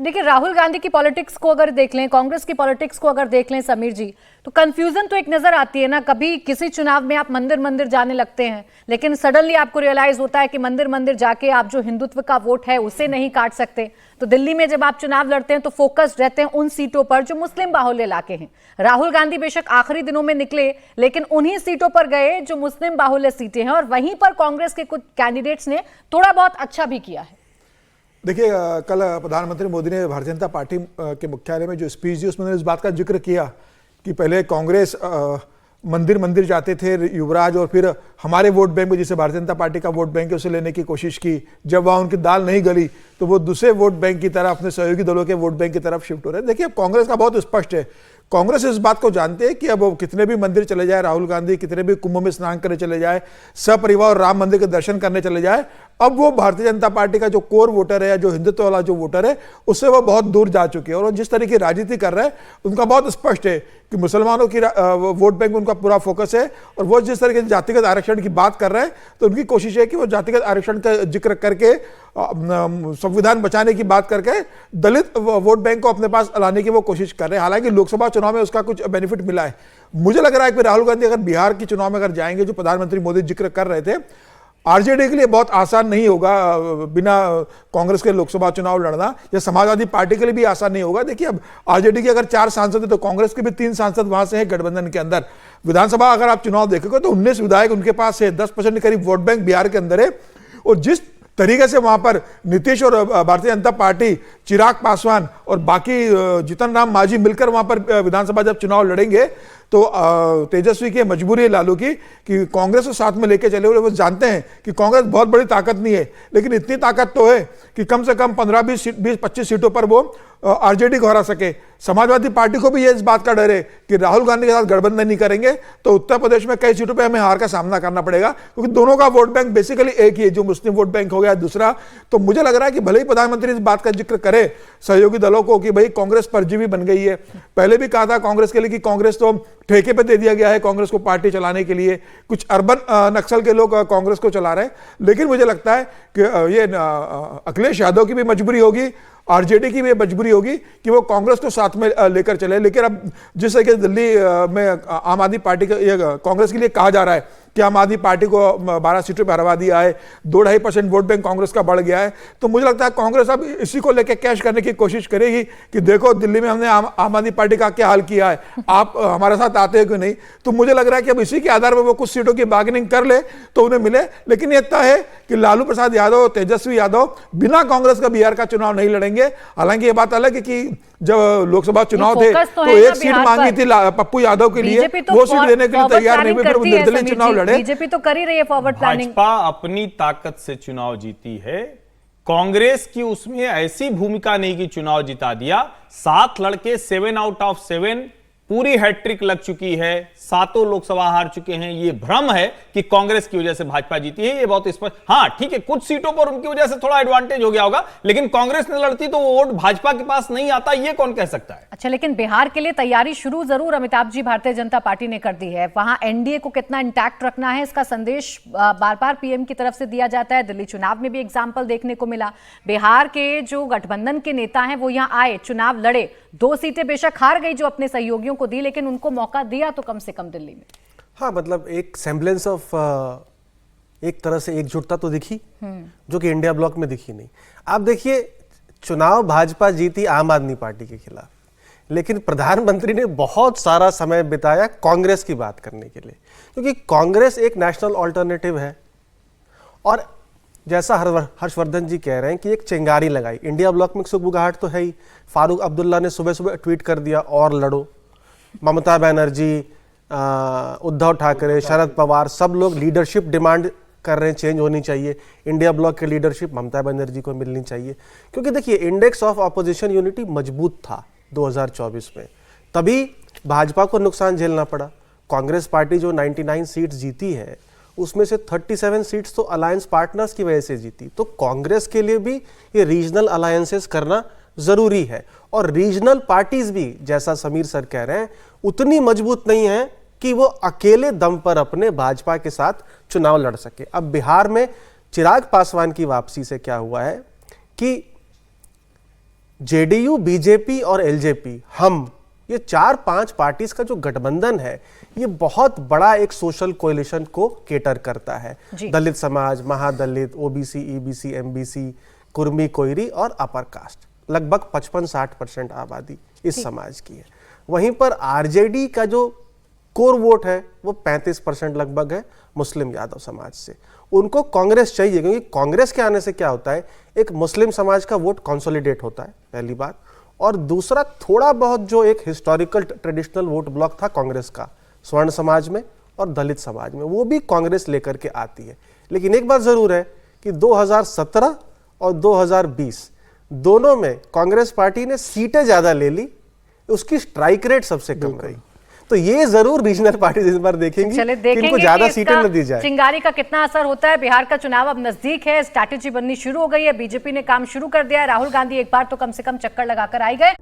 देखिए, राहुल गांधी की पॉलिटिक्स को अगर देख लें, कांग्रेस की पॉलिटिक्स को अगर देख लें समीर जी, तो कंफ्यूजन तो एक नजर आती है ना। कभी किसी चुनाव में आप मंदिर मंदिर जाने लगते हैं, लेकिन सडनली आपको रियलाइज होता है कि मंदिर मंदिर जाके आप जो हिंदुत्व का वोट है उसे नहीं काट सकते। तो दिल्ली में जब आप चुनाव लड़ते हैं तो फोकस्ड रहते हैं उन सीटों पर जो मुस्लिम बाहुल्य इलाके हैं। राहुल गांधी बेशक आखिरी दिनों में निकले, लेकिन उन्हीं सीटों पर गए जो मुस्लिम बाहुल्य सीटें हैं, और वहीं पर कांग्रेस के कुछ कैंडिडेट्स ने थोड़ा बहुत अच्छा भी किया है। देखिए, कल प्रधानमंत्री मोदी ने भारतीय जनता पार्टी के मुख्यालय में जो स्पीच दी उसमें इस बात का जिक्र किया कि पहले कांग्रेस मंदिर मंदिर जाते थे युवराज, और फिर हमारे वोट बैंक में, जिसे भारतीय जनता पार्टी का वोट बैंक है, उसे लेने की कोशिश की। जब वहाँ उनकी दाल नहीं गली तो वो दूसरे वोट बैंक की तरफ, अपने सहयोगी दलों के वोट बैंक की तरफ शिफ्ट हो रहे हैं। देखिए, कांग्रेस का बहुत स्पष्ट है, कांग्रेस इस बात को जानते हैं कि अब वो कितने भी मंदिर चले जाए, राहुल गांधी कितने भी कुंभ में स्नान करने चले जाए, सपरिवार राम मंदिर के दर्शन करने चले जाए, अब वो भारतीय जनता पार्टी का जो कोर वोटर है या जो हिंदुत्व वाला जो वोटर है उससे वो बहुत दूर जा चुके हैं। और जिस तरह की राजनीति कर रहे हैं उनका बहुत स्पष्ट है कि मुसलमानों की वोट बैंक में उनका पूरा फोकस है। और वो जिस तरह के जातिगत आरक्षण की बात कर रहे हैं तो उनकी कोशिश है कि वो जातिगत आरक्षण का जिक्र करके, संविधान बचाने की बात करके दलित वोट बैंक को अपने पास लाने की वो कोशिश कर रहे हैं। हालांकि लोकसभा चुनाव में उसका कुछ बेनिफिट मिला है। मुझे लग रहा है कि राहुल गांधी अगर बिहार के चुनाव में अगर जाएंगे, जो प्रधानमंत्री मोदी जिक्र कर रहे थे, आरजेडी के लिए बहुत आसान नहीं होगा बिना कांग्रेस के लोकसभा चुनाव लड़ना, या समाजवादी पार्टी के लिए भी आसान नहीं होगा। देखिए, अब आरजेडी के अगर 4 सांसद है तो कांग्रेस के भी 3 सांसद वहां से हैं गठबंधन के अंदर। विधानसभा अगर आप चुनाव देखेंगे तो 19 विधायक उनके पास है, 10% के करीब वोट बैंक बिहार के अंदर है। और जिस तरीके से वहां पर नीतीश और भारतीय जनता पार्टी, चिराग पासवान और बाकी जीतन राम मांझी मिलकर वहां पर विधानसभा जब चुनाव लड़ेंगे तो तेजस्वी की मजबूरी है, लालू की, कि कांग्रेस को साथ में लेके चले हुए। वो जानते हैं कि कांग्रेस बहुत बड़ी ताकत नहीं है, लेकिन इतनी ताकत तो है कि कम से कम 15-20-25 सीटों पर वो आरजेडी को हरा सके। समाजवादी पार्टी को भी ये इस बात का डर है कि राहुल गांधी के साथ गठबंधन नहीं करेंगे तो उत्तर प्रदेश में कई सीटों पर हमें हार का सामना करना पड़ेगा, क्योंकि दोनों का वोट बैंक बेसिकली एक ही है, जो मुस्लिम वोट बैंक हो गया दूसरा। तो मुझे लग रहा है कि भले ही प्रधानमंत्री इस बात का जिक्र करे सहयोगी दलों को कि भाई कांग्रेस परजीवी बन गई है, पहले भी कहा था कांग्रेस के लिए कि कांग्रेस तो ठेके पे दे दिया गया है कांग्रेस को पार्टी चलाने के लिए, कुछ अर्बन नक्सल के लोग कांग्रेस को चला रहे हैं। लेकिन मुझे लगता है कि ये अखिलेश यादव की भी मजबूरी होगी, आरजेडी की भी मजबूरी होगी कि वो कांग्रेस को साथ में लेकर चले। लेकिन अब जिस तरह दिल्ली में आम आदमी पार्टी कांग्रेस के लिए कहा जा रहा है कि आम आदमी पार्टी को 12 सीटों पर हरवा दिया है, 2-2.5% वोट बैंक कांग्रेस का बढ़ गया है, तो मुझे लगता है कांग्रेस अब इसी को लेकर कैश करने की कोशिश करेगी कि देखो दिल्ली में हमने आम आदमी पार्टी का क्या हाल किया है, आप हमारे साथ आते हैं कि नहीं। तो मुझे लग रहा है कि अब इसी के आधार पर वो कुछ सीटों की बार्गेनिंग कर ले तो उन्हें मिले। लेकिन ये तय है कि लालू प्रसाद यादव, तेजस्वी यादव बिना कांग्रेस का बिहार का चुनाव नहीं लड़ेंगे। हालांकि ये बात अलग है कि जब लोकसभा चुनाव थे तो एक सीट मांगी थी पप्पू यादव के लिए, वो सीट देने के लिए तैयार नहीं हुए, फिर वो निर्दलीय चुनाव लड़े। बीजेपी तो कर ही रही है फॉरवर्ड प्लानिंग। भाजपा अपनी ताकत से चुनाव जीती है, कांग्रेस की उसमें ऐसी भूमिका नहीं कि चुनाव जिता दिया। 7 लड़के 7 आउट ऑफ 7 पूरी हैट्रिक लग चुकी है, 7 लोकसभा हार चुके हैं। ये भ्रम है कि कांग्रेस की वजह से भाजपा जीती है, ये बहुत स्पष्ट। हाँ ठीक है, कुछ सीटों पर उनकी वजह से थोड़ा एडवांटेज हो गया होगा, लेकिन कांग्रेस ने लड़ती तो वो वोट भाजपा के पास नहीं आता, ये कौन कह सकता है। अच्छा, लेकिन बिहार के लिए तैयारी शुरू जरूर अमिताभ जी भारतीय जनता पार्टी ने कर दी है। वहां एनडीए को कितना इंटैक्ट रखना है इसका संदेश बार बार पीएम की तरफ से दिया जाता है। दिल्ली चुनाव में भी एग्जाम्पल देखने को मिला। बिहार के जो गठबंधन के नेता हैं वो यहाँ आए, चुनाव लड़े, 2 सीटें बेशक हार गई जो अपने सहयोगियों को दी, लेकिन उनको मौका दिया तो कम से कम दिल्ली में। हाँ, मतलब एक सेम्बलेंस ऑफ एक तरह से एकजुटता तो दिखी जो कि इंडिया ब्लॉक में दिखी नहीं। आप देखिए, चुनाव भाजपा जीती आम आदमी पार्टी के खिलाफ, लेकिन प्रधानमंत्री ने बहुत सारा समय बिताया कांग्रेस की बात करने के लिए, क्योंकि कांग्रेस एक नेशनल ऑल्टरनेटिव है। और जैसा हर्षवर्धन जी कह रहे हैं कि एक चिंगारी लगाई, इंडिया ब्लॉक में सुगबुगाहट तो है ही। फारूक अब्दुल्ला ने सुबह सुबह ट्वीट कर दिया और लड़ो। ममता बनर्जी, उद्धव ठाकरे, शरद पवार, सब लोग लीडरशिप डिमांड कर रहे हैं, चेंज होनी चाहिए। इंडिया ब्लॉक की लीडरशिप ममता बनर्जी को मिलनी चाहिए, क्योंकि देखिए इंडेक्स ऑफ ऑपोजिशन यूनिटी मजबूत था 2024 में, तभी भाजपा को नुकसान झेलना पड़ा। कांग्रेस पार्टी जो 99 सीट्स जीती है उसमें से 37 सीट्स तो अलायंस पार्टनर्स की वजह से जीती। तो कांग्रेस के लिए भी ये रीजनल अलायंसेस करना जरूरी है। और रीजनल पार्टीज भी, जैसा समीर सर कह रहे हैं, उतनी मजबूत नहीं है कि वो अकेले दम पर अपने भाजपा के साथ चुनाव लड़ सके। अब बिहार में चिराग पासवान की वापसी से क्या हुआ है कि जेडीयू, बीजेपी और एलजेपी, हम, ये 4-5 पार्टीज का जो गठबंधन है, ये बहुत बड़ा एक सोशल कोएलिशन को केटर करता है। दलित समाज, महादलित, OBC, EBC, MBC, Kurmi, Koeri और अपर कास्ट, लगभग 55-60% आबादी इस समाज की है। वहीं पर आरजेडी का जो कोर वोट है वो 35% लगभग है मुस्लिम यादव समाज से। उनको कांग्रेस चाहिए, क्योंकि कांग्रेस के आने से क्या होता है, एक मुस्लिम समाज का वोट कंसोलिडेट होता है, पहली बात। और दूसरा, थोड़ा बहुत जो एक हिस्टोरिकल ट्रेडिशनल वोट ब्लॉक था कांग्रेस का स्वर्ण समाज में और दलित समाज में, वो भी कांग्रेस लेकर के आती है। लेकिन एक बात जरूर है कि 2017 और 2020 दोनों में कांग्रेस पार्टी ने सीटें ज्यादा ले ली, उसकी स्ट्राइक रेट सबसे कम रही। तो ये जरूर रीजनल पार्टी इस बार देखेंगी कि इनको ज्यादा सीटें न दी जाए। चिंगारी का कितना असर होता है। बिहार का चुनाव अब नजदीक है, स्ट्रैटेजी बननी शुरू हो गई है, बीजेपी ने काम शुरू कर दिया है। राहुल गांधी एक बार तो कम से कम चक्कर लगाकर आए गए।